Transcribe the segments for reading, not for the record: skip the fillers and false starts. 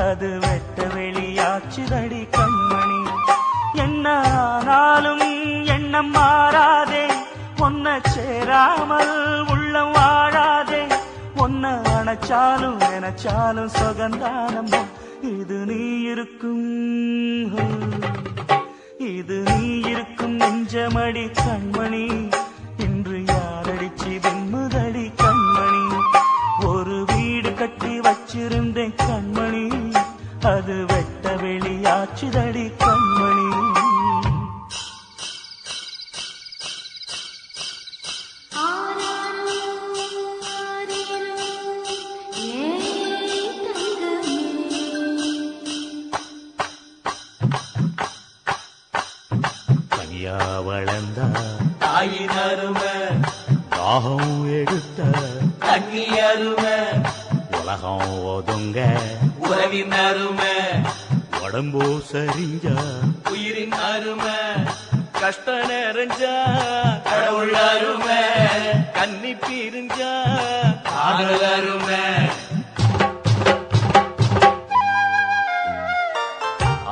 அது வெட்ட வெளியாச்சுதடி கண்மணி. என்ன ஆனாலும் எண்ணம் மாறாதே, ஒன்ன சேராமல் உள்ளம் வாழாதே. ஒன்ன அணைச்சாலும் நினைச்சாலும் சுகந்தானம்மா. இது நீ இருக்கும், இது நீ இருக்கும் நெஞ்சமடி கண்மணி. இன்று யாரடிச்சு வெண்முதடி கண்மணி. ஒரு வீடு கட்டி வச்சிருந்தேன் கண்மணி, அது வெட்ட வெளியாச்சுதடி கண்மணி. வளர்ந்த தாயின் அருமை, தாகம் எடுத்த தண்ணி அருமை, உலகம் ஒதுங்க உறவின் அருமை, உடம்போ சரிஞ்சா உயிரின் அருமை, கஷ்ட நிறைஞ்சா கடவுள் அருமை, கன்னி பிரிஞ்சா காதல் அருமை.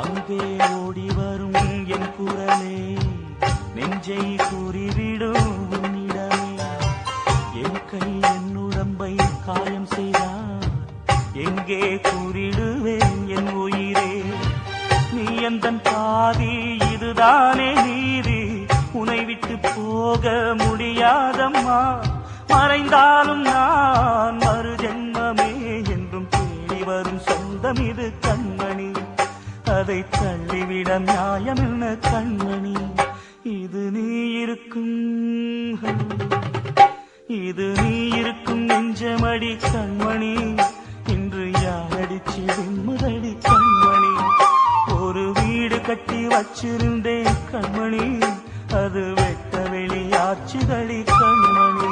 அங்கே ஓடி வரும் என் குரலே நெஞ்சை கூறிவிடும் உன்னிடமே. என் கை என் உடம்பை காயம் செய்தார், எங்கே கூறிடுவேன் என் உயிரே. நீ எந்தன் பாதி, இதுதானே நீதி. உன்னை விட்டு போக முடியாதம்மா. மறைந்தாலும் நான் மறு ஜென்மமே என்றும் தேடி வரும் சொந்தம் இது கண்மணி. அதை தள்ளிவிட நியாயம் என்ன கண்மணி. இது நீ இருக்கும், இது நீ இருக்கும் நெஞ்சமடி கண்மணி. இன்று யாரடிச்சு வெண்முதடி கண்மணி. ஒரு வீடு கட்டி வச்சிருந்தேன் கண்மணி, அது வெட்ட வெளியாச்சுதடி கண்மணி.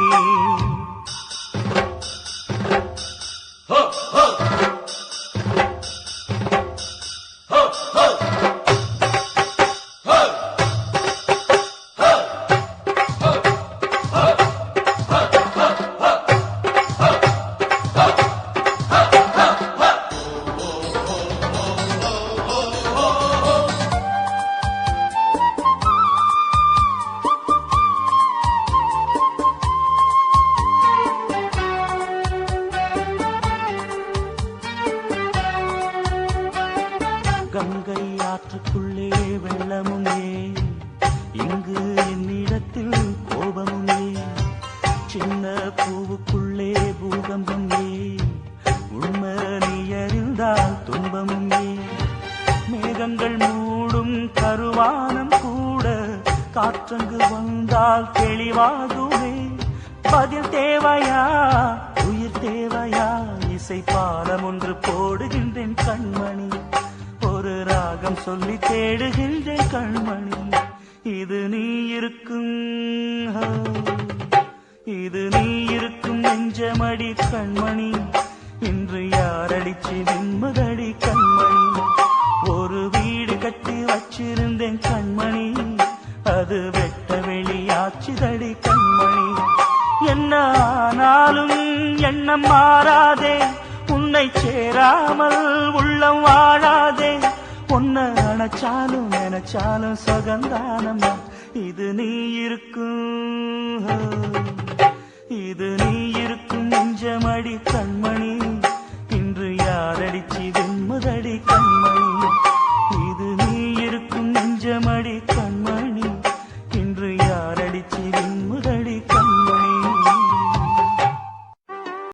கங்கை ஆற்றுக்குள்ளே வெள்ளமும் ஏன், இங்கு என்னிடத்தில் கோபமும் ஏன். சின்ன பூவுக்குள்ளே பூகம்பம் ஏன், உண்மை நீ அறிந்தால் துன்பமும் ஏன். மேகங்கள் மூடும் கருவானம் கூட காற்றங்கு வந்தால் தெளிவாகுமே. பதில் தேவையா, உயிர் தேவையா, இசை பாடம் ஒன்று போடுகின்றேன் கண்மணி. ஒரு ராகம் சொல்லி தேடுகின்றேன் கண்மணி. இது நீ இருக்கும், இது நீ இருக்கும் நெஞ்சமடி கண்மணி. இன்று யாரடிச்சு வெண்முதடி கண்மணி. ஒரு வீடு கட்டி வச்சிருந்தேன் கண்மணி, அது வெட்ட வெளியாச்சுதடி கண்மணி. என்ன ஆனாலும் எண்ணம் மாறாதே, உன்னை சேராமல் உள்ளம் வாழாதே. பொன்ன அணைச்சாலும் நினைச்சாலும் சுகந்தானம்மா. இது நீ இருக்கும், இது நீ இருக்கும் நெஞ்சமடி கண்மணி. இன்று யாரடிச்சு வெண்முதடி கண்மணி.